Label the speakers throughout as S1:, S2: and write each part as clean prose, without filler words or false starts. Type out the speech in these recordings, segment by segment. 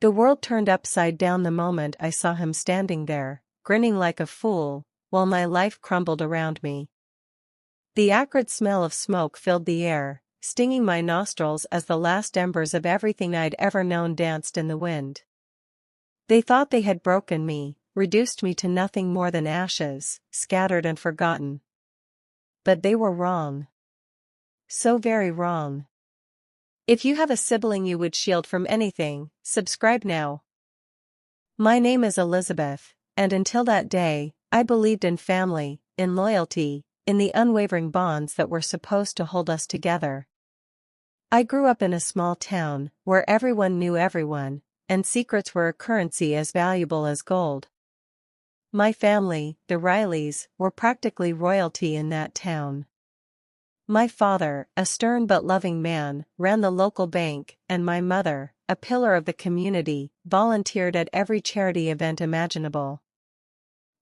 S1: The world turned upside down the moment I saw him standing there, grinning like a fool, while my life crumbled around me. The acrid smell of smoke filled the air, stinging my nostrils as the last embers of everything I'd ever known danced in the wind. They thought they had broken me, reduced me to nothing more than ashes, scattered and forgotten. But they were wrong. So very wrong. If you have a sibling you would shield from anything, subscribe now. My name is Elizabeth, and until that day, I believed in family, in loyalty, in the unwavering bonds that were supposed to hold us together. I grew up in a small town, where everyone knew everyone, and secrets were a currency as valuable as gold. My family, the Rileys, were practically royalty in that town. My father, a stern but loving man, ran the local bank, and my mother, a pillar of the community, volunteered at every charity event imaginable.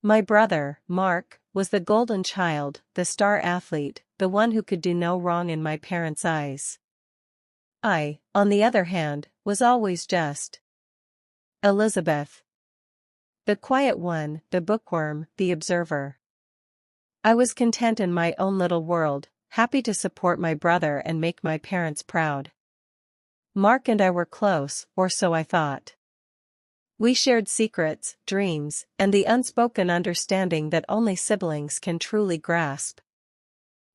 S1: My brother, Mark, was the golden child, the star athlete, the one who could do no wrong in my parents' eyes. I, on the other hand, was always just Elizabeth. The quiet one, the bookworm, the observer. I was content in my own little world, happy to support my brother and make my parents proud. Mark and I were close, or so I thought. We shared secrets, dreams, and the unspoken understanding that only siblings can truly grasp.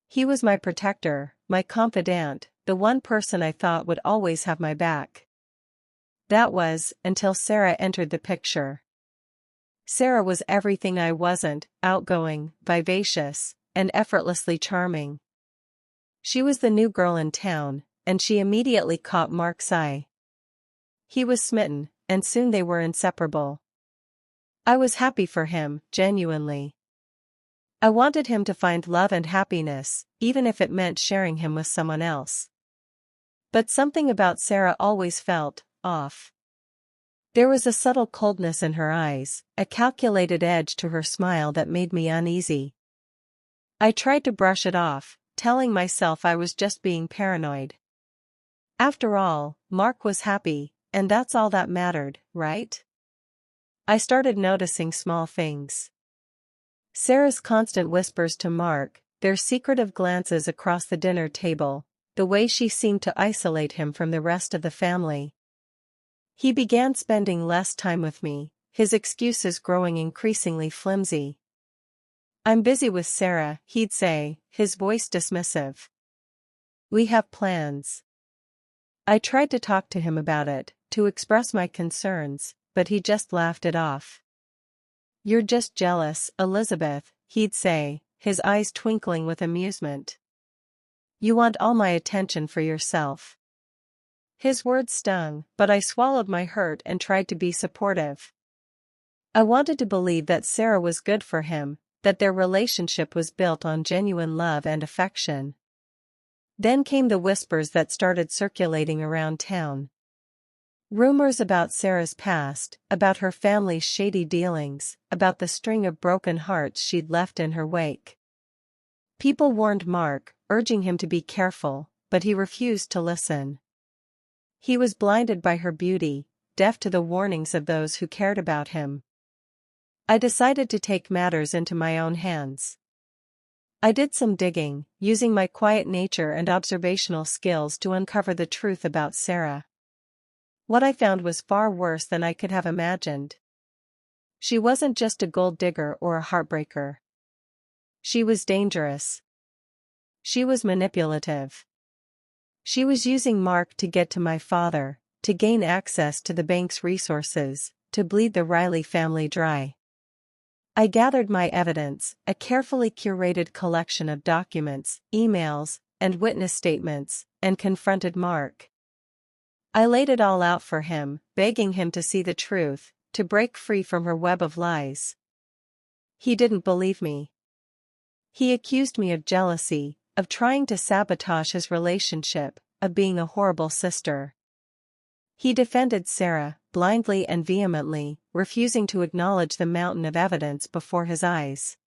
S1: He was my protector, my confidant, the one person I thought would always have my back. That was, until Sarah entered the picture. Sarah was everything I wasn't: outgoing, vivacious, and effortlessly charming. She was the new girl in town, and she immediately caught Mark's eye. He was smitten, and soon they were inseparable. I was happy for him, genuinely. I wanted him to find love and happiness, even if it meant sharing him with someone else. But something about Sarah always felt off. There was a subtle coldness in her eyes, a calculated edge to her smile that made me uneasy. I tried to brush it off, telling myself I was just being paranoid. After all, Mark was happy, and that's all that mattered, right? I started noticing small things. Sarah's constant whispers to Mark, their secretive glances across the dinner table, the way she seemed to isolate him from the rest of the family. He began spending less time with me, his excuses growing increasingly flimsy. "I'm busy with Sarah," he'd say, his voice dismissive. "We have plans." I tried to talk to him about it, to express my concerns, but he just laughed it off. "You're just jealous, Elizabeth," he'd say, his eyes twinkling with amusement. "You want all my attention for yourself." His words stung, but I swallowed my hurt and tried to be supportive. I wanted to believe that Sarah was good for him, that their relationship was built on genuine love and affection. Then came the whispers that started circulating around town. Rumors about Sarah's past, about her family's shady dealings, about the string of broken hearts she'd left in her wake. People warned Mark, urging him to be careful, but he refused to listen. He was blinded by her beauty, deaf to the warnings of those who cared about him. I decided to take matters into my own hands. I did some digging, using my quiet nature and observational skills to uncover the truth about Sarah. What I found was far worse than I could have imagined. She wasn't just a gold digger or a heartbreaker. She was dangerous. She was manipulative. She was using Mark to get to my father, to gain access to the bank's resources, to bleed the Riley family dry. I gathered my evidence, a carefully curated collection of documents, emails, and witness statements, and confronted Mark. I laid it all out for him, begging him to see the truth, to break free from her web of lies. He didn't believe me. He accused me of jealousy, of trying to sabotage his relationship, of being a horrible sister. He defended Sarah, blindly and vehemently, refusing to acknowledge the mountain of evidence before his eyes.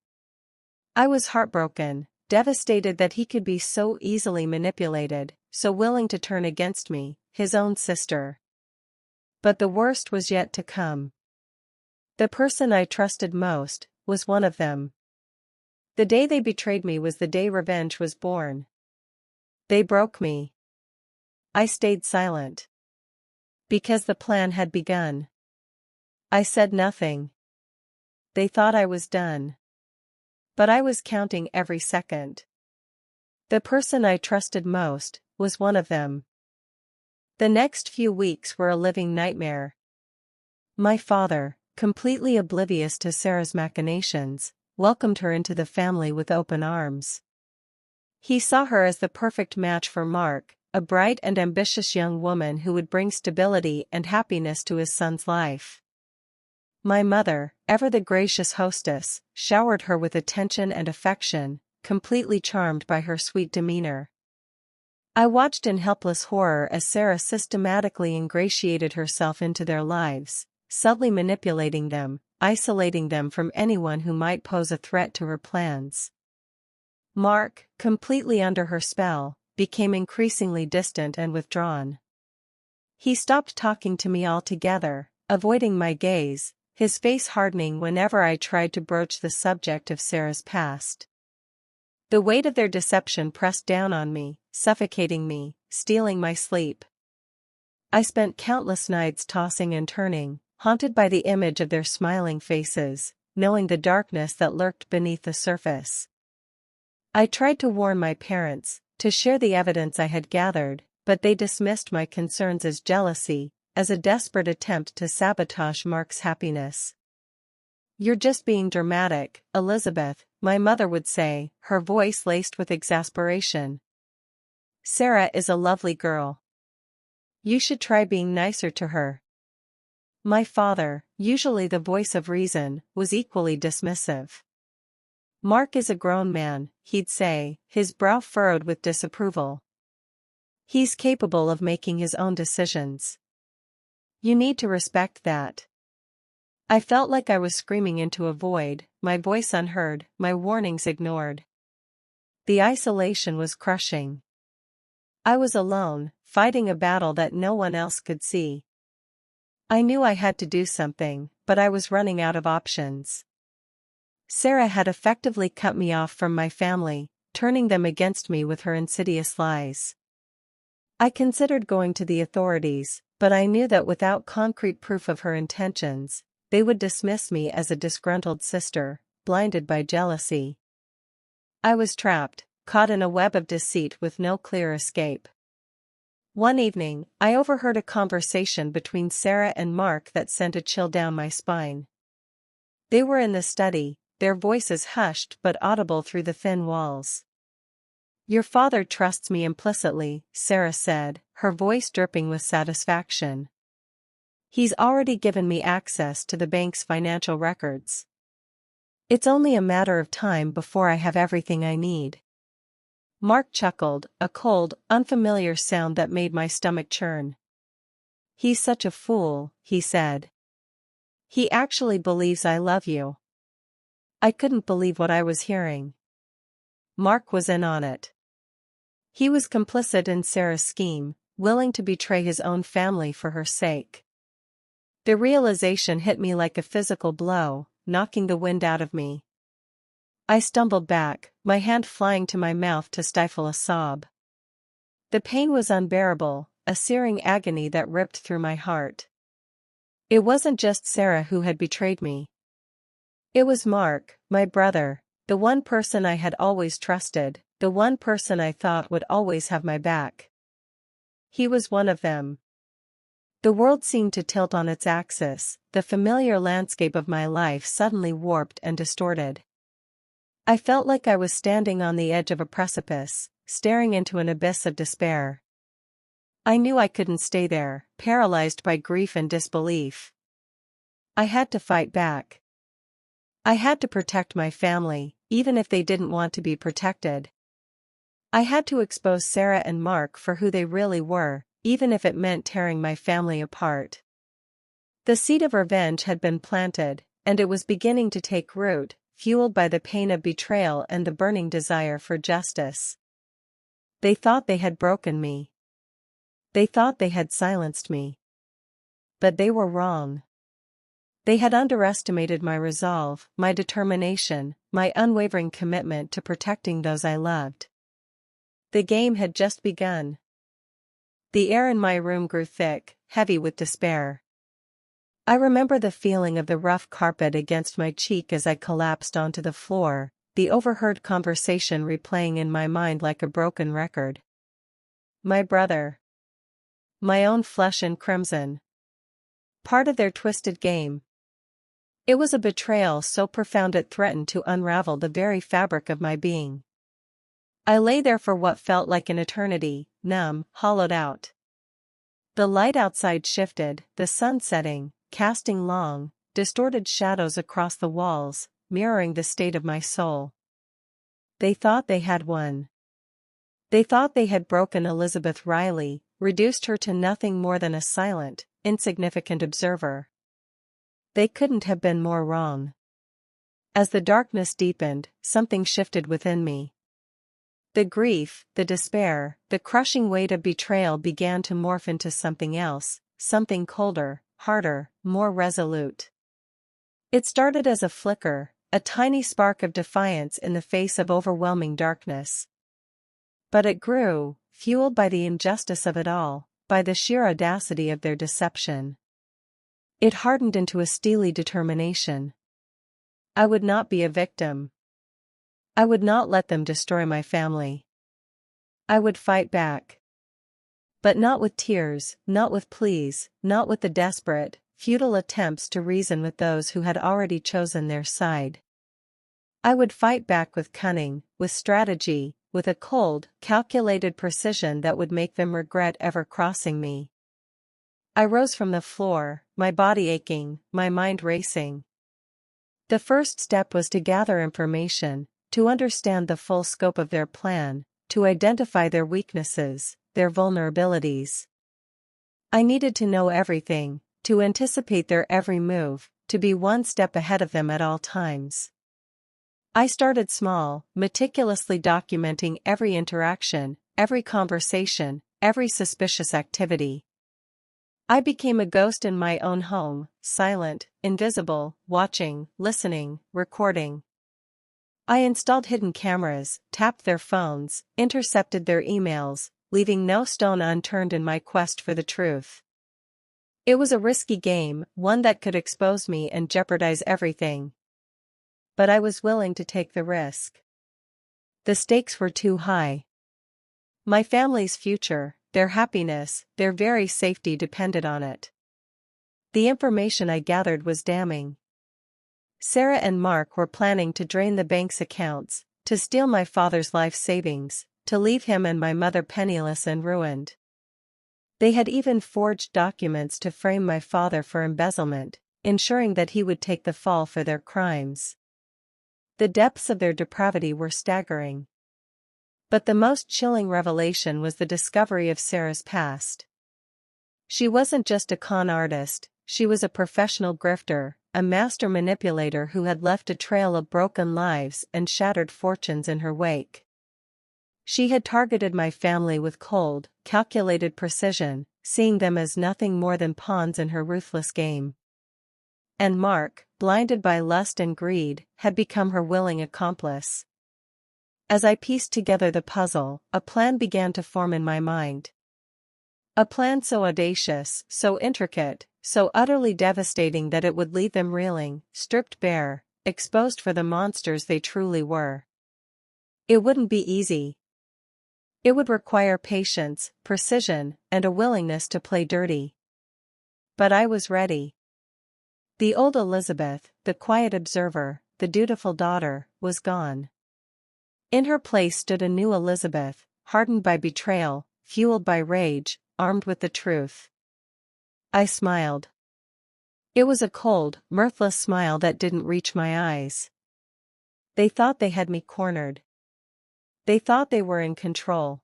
S1: I was heartbroken, devastated that he could be so easily manipulated, so willing to turn against me, his own sister. But the worst was yet to come. The person I trusted most was one of them. The day they betrayed me was the day revenge was born. They broke me. I stayed silent. Because the plan had begun. I said nothing. They thought I was done. But I was counting every second. The person I trusted most was one of them. The next few weeks were a living nightmare. My father, completely oblivious to Sarah's machinations, welcomed her into the family with open arms. He saw her as the perfect match for Mark, a bright and ambitious young woman who would bring stability and happiness to his son's life. My mother, ever the gracious hostess, showered her with attention and affection, completely charmed by her sweet demeanor. I watched in helpless horror as Sarah systematically ingratiated herself into their lives, subtly manipulating them, isolating them from anyone who might pose a threat to her plans. Mark, completely under her spell, became increasingly distant and withdrawn. He stopped talking to me altogether, avoiding my gaze, his face hardening whenever I tried to broach the subject of Sarah's past. The weight of their deception pressed down on me, suffocating me, stealing my sleep. I spent countless nights tossing and turning, haunted by the image of their smiling faces, knowing the darkness that lurked beneath the surface. I tried to warn my parents, to share the evidence I had gathered, but they dismissed my concerns as jealousy, as a desperate attempt to sabotage Mark's happiness. "You're just being dramatic, Elizabeth," my mother would say, her voice laced with exasperation. "Sarah is a lovely girl. You should try being nicer to her." My father, usually the voice of reason, was equally dismissive. "Mark is a grown man," he'd say, his brow furrowed with disapproval. "He's capable of making his own decisions. You need to respect that." I felt like I was screaming into a void, my voice unheard, my warnings ignored. The isolation was crushing. I was alone, fighting a battle that no one else could see. I knew I had to do something, but I was running out of options. Sarah had effectively cut me off from my family, turning them against me with her insidious lies. I considered going to the authorities, but I knew that without concrete proof of her intentions, they would dismiss me as a disgruntled sister, blinded by jealousy. I was trapped, caught in a web of deceit with no clear escape. One evening, I overheard a conversation between Sarah and Mark that sent a chill down my spine. They were in the study, their voices hushed but audible through the thin walls. "Your father trusts me implicitly," Sarah said, her voice dripping with satisfaction. "He's already given me access to the bank's financial records. It's only a matter of time before I have everything I need." Mark chuckled, a cold, unfamiliar sound that made my stomach churn. "He's such a fool," he said. "He actually believes I love you." I couldn't believe what I was hearing. Mark was in on it. He was complicit in Sarah's scheme, willing to betray his own family for her sake. The realization hit me like a physical blow, knocking the wind out of me. I stumbled back, my hand flying to my mouth to stifle a sob. The pain was unbearable, a searing agony that ripped through my heart. It wasn't just Sarah who had betrayed me. It was Mark, my brother, the one person I had always trusted, the one person I thought would always have my back. He was one of them. The world seemed to tilt on its axis, the familiar landscape of my life suddenly warped and distorted. I felt like I was standing on the edge of a precipice, staring into an abyss of despair. I knew I couldn't stay there, paralyzed by grief and disbelief. I had to fight back. I had to protect my family, even if they didn't want to be protected. I had to expose Sarah and Mark for who they really were, even if it meant tearing my family apart. The seed of revenge had been planted, and it was beginning to take root, fueled by the pain of betrayal and the burning desire for justice. They thought they had broken me. They thought they had silenced me. But they were wrong. They had underestimated my resolve, my determination, my unwavering commitment to protecting those I loved. The game had just begun. The air in my room grew thick, heavy with despair. I remember the feeling of the rough carpet against my cheek as I collapsed onto the floor, the overheard conversation replaying in my mind like a broken record. My brother. My own flesh and crimson. Part of their twisted game. It was a betrayal so profound it threatened to unravel the very fabric of my being. I lay there for what felt like an eternity, numb, hollowed out. The light outside shifted, the sun setting, casting long, distorted shadows across the walls, mirroring the state of my soul. They thought they had won. They thought they had broken Elizabeth Riley, reduced her to nothing more than a silent, insignificant observer. They couldn't have been more wrong. As the darkness deepened, something shifted within me. The grief, the despair, the crushing weight of betrayal began to morph into something else, something colder, harder, more resolute. It started as a flicker, a tiny spark of defiance in the face of overwhelming darkness. But it grew, fueled by the injustice of it all, by the sheer audacity of their deception. It hardened into a steely determination. I would not be a victim. I would not let them destroy my family. I would fight back. But not with tears, not with pleas, not with the desperate, futile attempts to reason with those who had already chosen their side. I would fight back with cunning, with strategy, with a cold, calculated precision that would make them regret ever crossing me. I rose from the floor, my body aching, my mind racing. The first step was to gather information, to understand the full scope of their plan, to identify their weaknesses, their vulnerabilities. I needed to know everything, to anticipate their every move, to be one step ahead of them at all times. I started small, meticulously documenting every interaction, every conversation, every suspicious activity. I became a ghost in my own home, silent, invisible, watching, listening, recording. I installed hidden cameras, tapped their phones, intercepted their emails, leaving no stone unturned in my quest for the truth. It was a risky game, one that could expose me and jeopardize everything. But I was willing to take the risk. The stakes were too high. My family's future, their happiness, their very safety depended on it. The information I gathered was damning. Sarah and Mark were planning to drain the bank's accounts, to steal my father's life savings, to leave him and my mother penniless and ruined. They had even forged documents to frame my father for embezzlement, ensuring that he would take the fall for their crimes. The depths of their depravity were staggering. But the most chilling revelation was the discovery of Sarah's past. She wasn't just a con artist, she was a professional grifter, a master manipulator who had left a trail of broken lives and shattered fortunes in her wake. She had targeted my family with cold, calculated precision, seeing them as nothing more than pawns in her ruthless game. And Mark, blinded by lust and greed, had become her willing accomplice. As I pieced together the puzzle, a plan began to form in my mind. A plan so audacious, so intricate, so utterly devastating that it would leave them reeling, stripped bare, exposed for the monsters they truly were. It wouldn't be easy. It would require patience, precision, and a willingness to play dirty. But I was ready. The old Elizabeth, the quiet observer, the dutiful daughter, was gone. In her place stood a new Elizabeth, hardened by betrayal, fueled by rage, armed with the truth. I smiled. It was a cold, mirthless smile that didn't reach my eyes. They thought they had me cornered. They thought they were in control.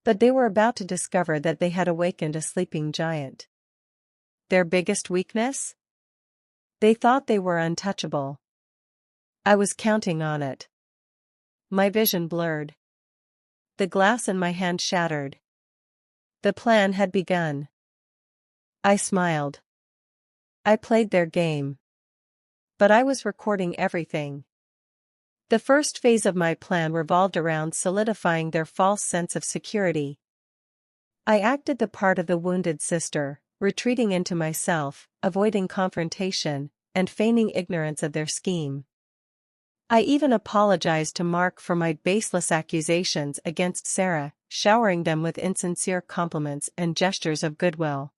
S1: But they were about to discover that they had awakened a sleeping giant. Their biggest weakness? They thought they were untouchable. I was counting on it. My vision blurred. The glass in my hand shattered. The plan had begun. I smiled. I played their game. But I was recording everything. The first phase of my plan revolved around solidifying their false sense of security. I acted the part of the wounded sister, retreating into myself, avoiding confrontation, and feigning ignorance of their scheme. I even apologized to Mark for my baseless accusations against Sarah, showering them with insincere compliments and gestures of goodwill.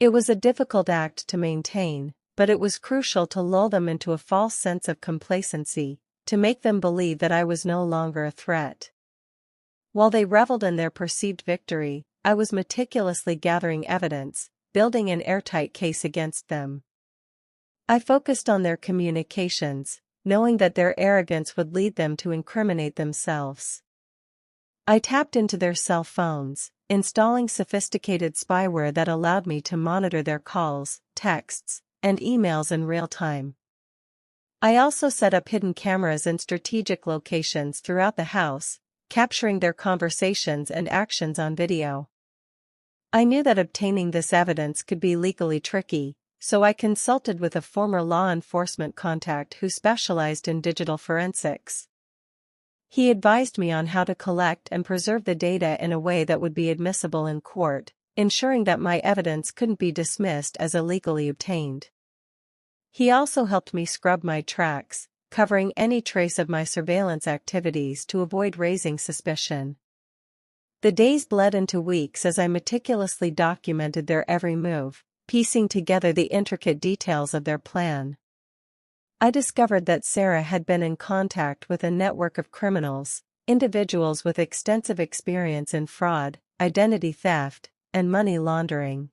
S1: It was a difficult act to maintain, but it was crucial to lull them into a false sense of complacency, to make them believe that I was no longer a threat. While they reveled in their perceived victory, I was meticulously gathering evidence, building an airtight case against them. I focused on their communications, knowing that their arrogance would lead them to incriminate themselves. I tapped into their cell phones, installing sophisticated spyware that allowed me to monitor their calls, texts, and emails in real time. I also set up hidden cameras in strategic locations throughout the house, capturing their conversations and actions on video. I knew that obtaining this evidence could be legally tricky, so I consulted with a former law enforcement contact who specialized in digital forensics. He advised me on how to collect and preserve the data in a way that would be admissible in court, ensuring that my evidence couldn't be dismissed as illegally obtained. He also helped me scrub my tracks, covering any trace of my surveillance activities to avoid raising suspicion. The days bled into weeks as I meticulously documented their every move, piecing together the intricate details of their plan. I discovered that Sarah had been in contact with a network of criminals, individuals with extensive experience in fraud, identity theft, and money laundering.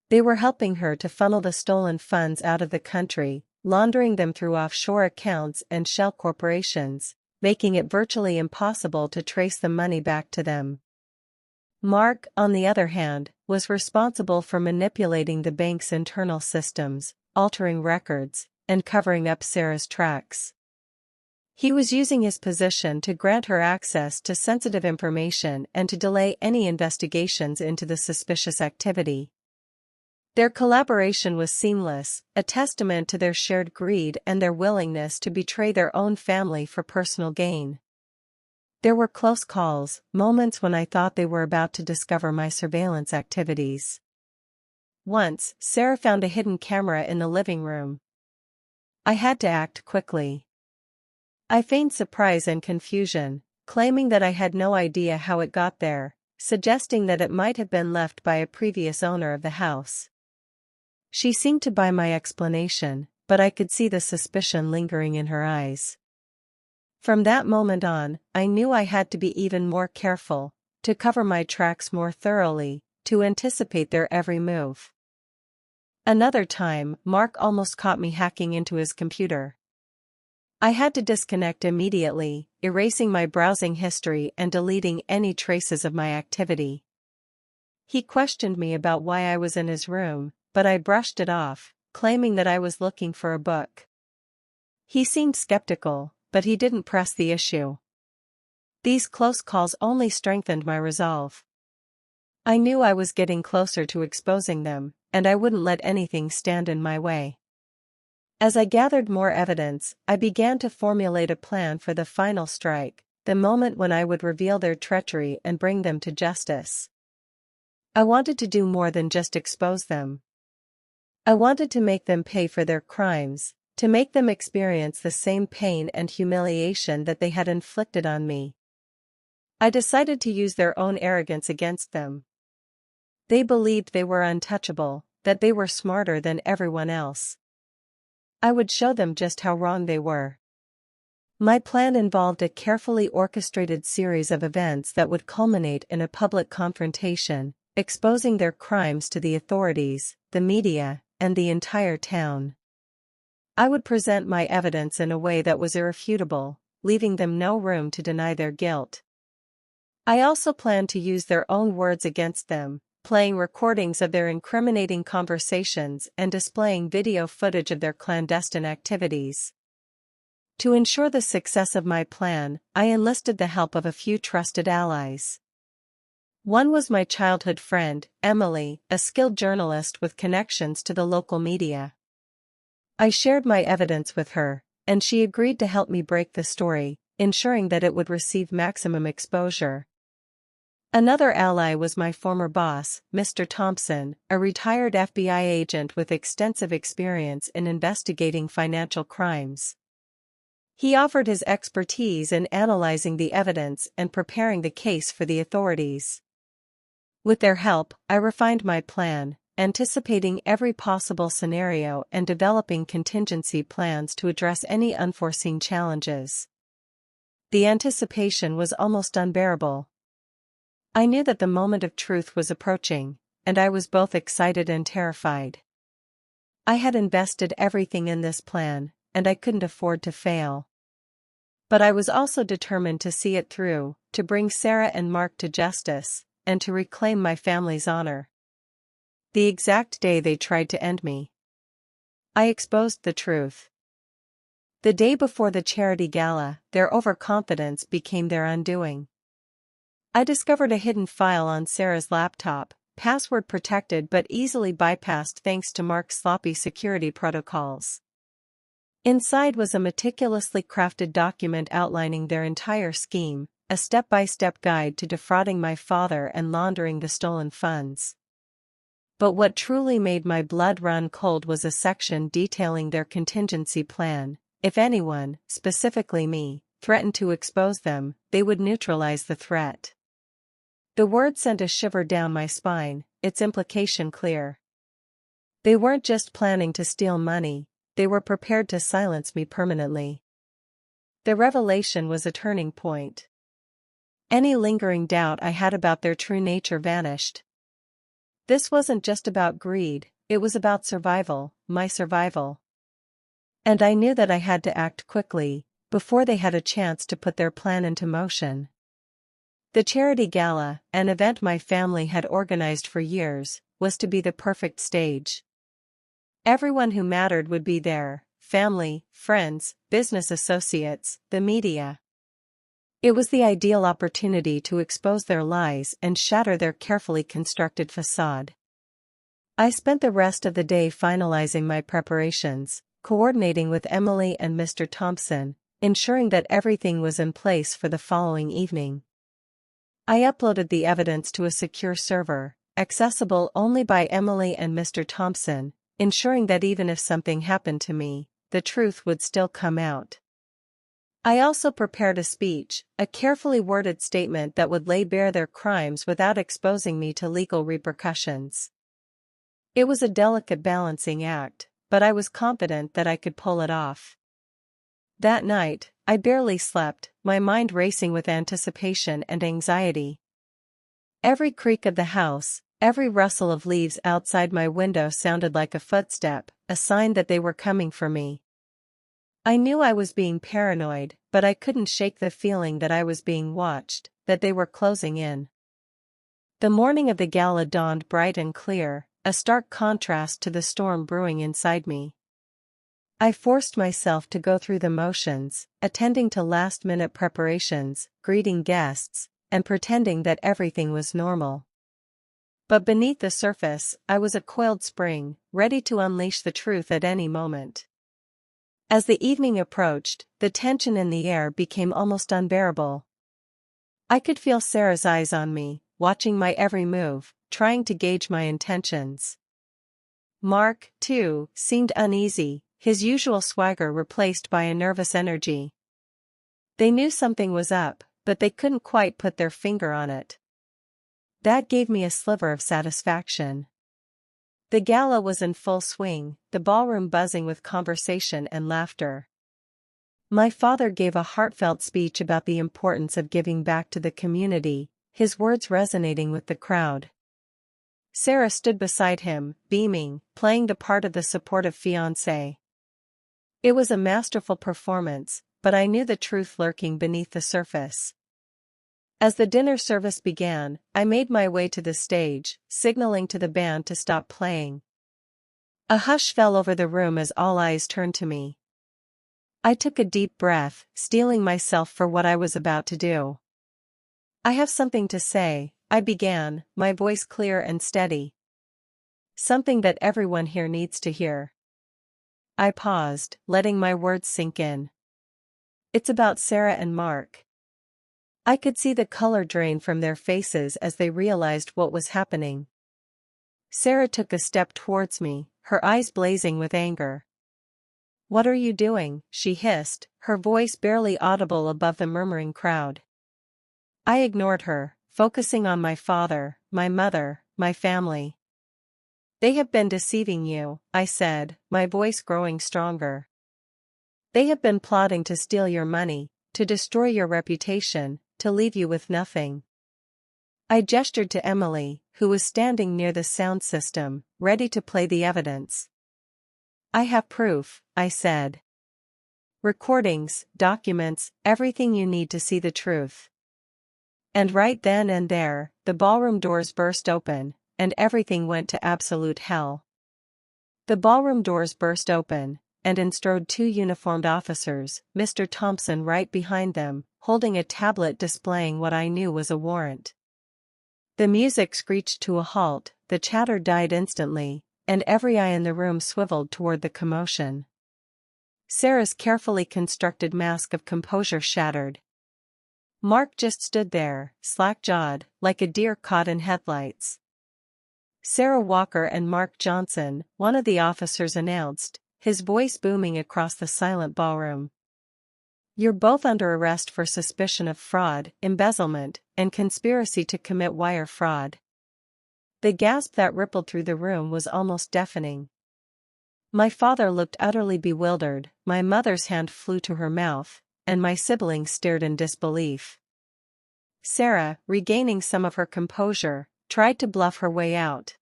S1: They were helping her to funnel the stolen funds out of the country, laundering them through offshore accounts and shell corporations, making it virtually impossible to trace the money back to them. Mark, on the other hand, was responsible for manipulating the bank's internal systems, altering records, and covering up Sarah's tracks. He was using his position to grant her access to sensitive information and to delay any investigations into the suspicious activity. Their collaboration was seamless, a testament to their shared greed and their willingness to betray their own family for personal gain. There were close calls, moments when I thought they were about to discover my surveillance activities. Once, Sarah found a hidden camera in the living room. I had to act quickly. I feigned surprise and confusion, claiming that I had no idea how it got there, suggesting that it might have been left by a previous owner of the house. She seemed to buy my explanation, but I could see the suspicion lingering in her eyes. From that moment on, I knew I had to be even more careful, to cover my tracks more thoroughly, to anticipate their every move. Another time, Mark almost caught me hacking into his computer. I had to disconnect immediately, erasing my browsing history and deleting any traces of my activity. He questioned me about why I was in his room, but I brushed it off, claiming that I was looking for a book. He seemed skeptical, but he didn't press the issue. These close calls only strengthened my resolve. I knew I was getting closer to exposing them, and I wouldn't let anything stand in my way. As I gathered more evidence, I began to formulate a plan for the final strike, the moment when I would reveal their treachery and bring them to justice. I wanted to do more than just expose them. I wanted to make them pay for their crimes, to make them experience the same pain and humiliation that they had inflicted on me. I decided to use their own arrogance against them. They believed they were untouchable, that they were smarter than everyone else. I would show them just how wrong they were. My plan involved a carefully orchestrated series of events that would culminate in a public confrontation, exposing their crimes to the authorities, the media, and the entire town. I would present my evidence in a way that was irrefutable, leaving them no room to deny their guilt. I also planned to use their own words against them, playing recordings of their incriminating conversations and displaying video footage of their clandestine activities. To ensure the success of my plan, I enlisted the help of a few trusted allies. One was my childhood friend, Emily, a skilled journalist with connections to the local media. I shared my evidence with her, and she agreed to help me break the story, ensuring that it would receive maximum exposure. Another ally was my former boss, Mr. Thompson, a retired FBI agent with extensive experience in investigating financial crimes. He offered his expertise in analyzing the evidence and preparing the case for the authorities. With their help, I refined my plan, anticipating every possible scenario and developing contingency plans to address any unforeseen challenges. The anticipation was almost unbearable. I knew that the moment of truth was approaching, and I was both excited and terrified. I had invested everything in this plan, and I couldn't afford to fail. But I was also determined to see it through, to bring Sarah and Mark to justice, and to reclaim my family's honor. The exact day they tried to end me, I exposed the truth. The day before the charity gala, their overconfidence became their undoing. I discovered a hidden file on Sarah's laptop, password protected but easily bypassed thanks to Mark's sloppy security protocols. Inside was a meticulously crafted document outlining their entire scheme, a step-by-step guide to defrauding my father and laundering the stolen funds. But what truly made my blood run cold was a section detailing their contingency plan. If anyone, specifically me, threatened to expose them, they would neutralize the threat. The word sent a shiver down my spine, its implication clear. They weren't just planning to steal money, they were prepared to silence me permanently. The revelation was a turning point. Any lingering doubt I had about their true nature vanished. This wasn't just about greed, it was about survival, my survival. And I knew that I had to act quickly, before they had a chance to put their plan into motion. The charity gala, an event my family had organized for years, was to be the perfect stage. Everyone who mattered would be there: family, friends, business associates, the media. It was the ideal opportunity to expose their lies and shatter their carefully constructed facade. I spent the rest of the day finalizing my preparations, coordinating with Emily and Mr. Thompson, ensuring that everything was in place for the following evening. I uploaded the evidence to a secure server, accessible only by Emily and Mr. Thompson, ensuring that even if something happened to me, the truth would still come out. I also prepared a speech, a carefully worded statement that would lay bare their crimes without exposing me to legal repercussions. It was a delicate balancing act, but I was confident that I could pull it off. That night, I barely slept, my mind racing with anticipation and anxiety. Every creak of the house, every rustle of leaves outside my window sounded like a footstep, a sign that they were coming for me. I knew I was being paranoid, but I couldn't shake the feeling that I was being watched, that they were closing in. The morning of the gala dawned bright and clear, a stark contrast to the storm brewing inside me. I forced myself to go through the motions, attending to last-minute preparations, greeting guests, and pretending that everything was normal. But beneath the surface, I was a coiled spring, ready to unleash the truth at any moment. As the evening approached, the tension in the air became almost unbearable. I could feel Sarah's eyes on me, watching my every move, trying to gauge my intentions. Mark, too, seemed uneasy, his usual swagger replaced by a nervous energy. They knew something was up, but they couldn't quite put their finger on it. That gave me a sliver of satisfaction. The gala was in full swing, the ballroom buzzing with conversation and laughter. My father gave a heartfelt speech about the importance of giving back to the community, his words resonating with the crowd. Sarah stood beside him, beaming, playing the part of the supportive fiancée. It was a masterful performance, but I knew the truth lurking beneath the surface. As the dinner service began, I made my way to the stage, signaling to the band to stop playing. A hush fell over the room as all eyes turned to me. I took a deep breath, steeling myself for what I was about to do. "I have something to say," I began, my voice clear and steady. Something that everyone here needs to hear. I paused, letting my words sink in. It's about Sarah and Mark. I could see the color drain from their faces as they realized what was happening. Sarah took a step towards me, her eyes blazing with anger. "What are you doing?" she hissed, her voice barely audible above the murmuring crowd. I ignored her, focusing on my father, my mother, my family. "They have been deceiving you," I said, my voice growing stronger. "They have been plotting to steal your money, to destroy your reputation, to leave you with nothing." I gestured to Emily, who was standing near the sound system, ready to play the evidence. "I have proof," I said. "Recordings, documents, everything you need to see the truth." And right then and there, the ballroom doors burst open, and everything went to absolute hell. The ballroom doors burst open, and in strode two uniformed officers, Mr. Thompson right behind them, holding a tablet displaying what I knew was a warrant. The music screeched to a halt, the chatter died instantly, and every eye in the room swiveled toward the commotion. Sarah's carefully constructed mask of composure shattered. Mark just stood there, slack-jawed, like a deer caught in headlights. "Sarah Walker and Mark Johnson," one of the officers announced, his voice booming across the silent ballroom. "You're both under arrest for suspicion of fraud, embezzlement, and conspiracy to commit wire fraud." The gasp that rippled through the room was almost deafening. My father looked utterly bewildered, my mother's hand flew to her mouth, and my siblings stared in disbelief. Sarah, regaining some of her composure, tried to bluff her way out.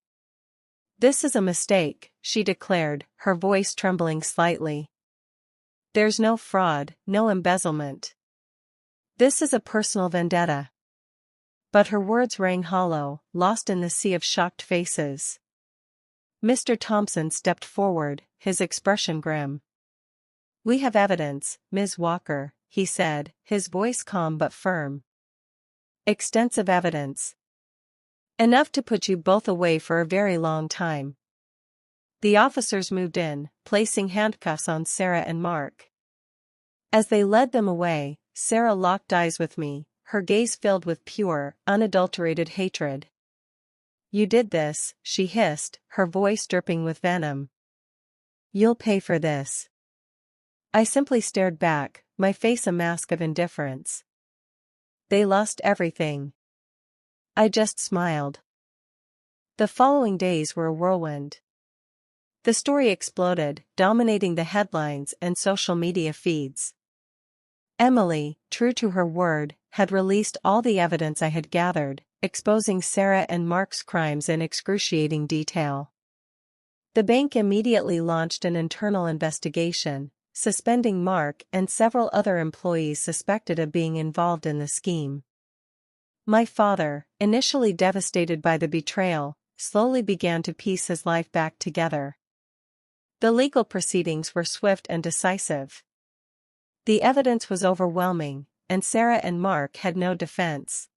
S1: "This is a mistake," she declared, her voice trembling slightly. "There's no fraud, no embezzlement. This is a personal vendetta." But her words rang hollow, lost in the sea of shocked faces. Mr. Thompson stepped forward, his expression grim. "We have evidence, Ms. Walker," he said, his voice calm but firm. "Extensive evidence. Enough to put you both away for a very long time." The officers moved in, placing handcuffs on Sarah and Mark. As they led them away, Sarah locked eyes with me, her gaze filled with pure, unadulterated hatred. "You did this," she hissed, her voice dripping with venom. "You'll pay for this." I simply stared back, my face a mask of indifference. "They lost everything." I just smiled. The following days were a whirlwind. The story exploded, dominating the headlines and social media feeds. Emily, true to her word, had released all the evidence I had gathered, exposing Sarah and Mark's crimes in excruciating detail. The bank immediately launched an internal investigation, suspending Mark and several other employees suspected of being involved in the scheme. My father, initially devastated by the betrayal, slowly began to piece his life back together. The legal proceedings were swift and decisive. The evidence was overwhelming, and Sarah and Mark had no defense.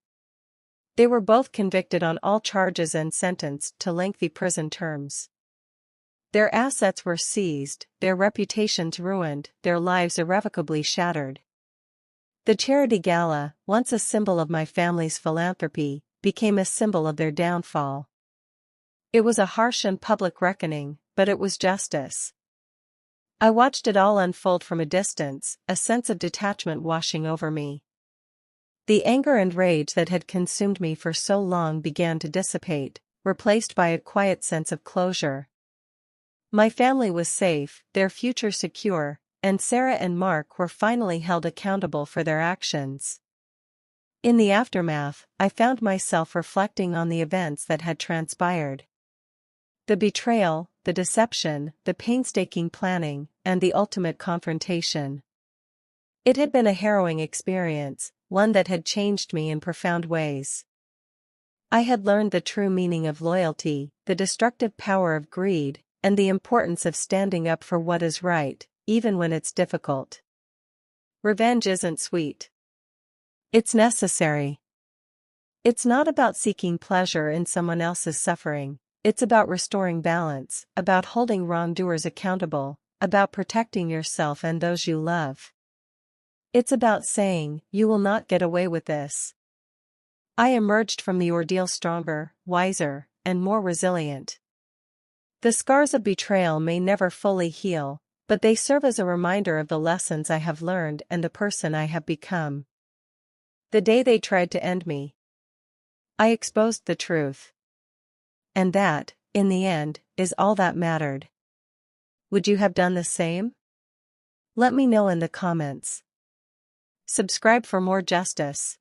S1: They were both convicted on all charges and sentenced to lengthy prison terms. Their assets were seized, their reputations ruined, their lives irrevocably shattered. The charity gala, once a symbol of my family's philanthropy, became a symbol of their downfall. It was a harsh and public reckoning, but it was justice. I watched it all unfold from a distance, a sense of detachment washing over me. The anger and rage that had consumed me for so long began to dissipate, replaced by a quiet sense of closure. My family was safe, their future secure, and Sarah and Mark were finally held accountable for their actions. In the aftermath, I found myself reflecting on the events that had transpired. The betrayal, the deception, the painstaking planning, and the ultimate confrontation. It had been a harrowing experience, one that had changed me in profound ways. I had learned the true meaning of loyalty, the destructive power of greed, and the importance of standing up for what is right, even when it's difficult. Revenge isn't sweet. It's necessary. It's not about seeking pleasure in someone else's suffering, it's about restoring balance, about holding wrongdoers accountable, about protecting yourself and those you love. It's about saying, "You will not get away with this." I emerged from the ordeal stronger, wiser, and more resilient. The scars of betrayal may never fully heal, but they serve as a reminder of the lessons I have learned and the person I have become. The day they tried to end me, I exposed the truth. And that, in the end, is all that mattered. Would you have done the same? Let me know in the comments. Subscribe for more justice.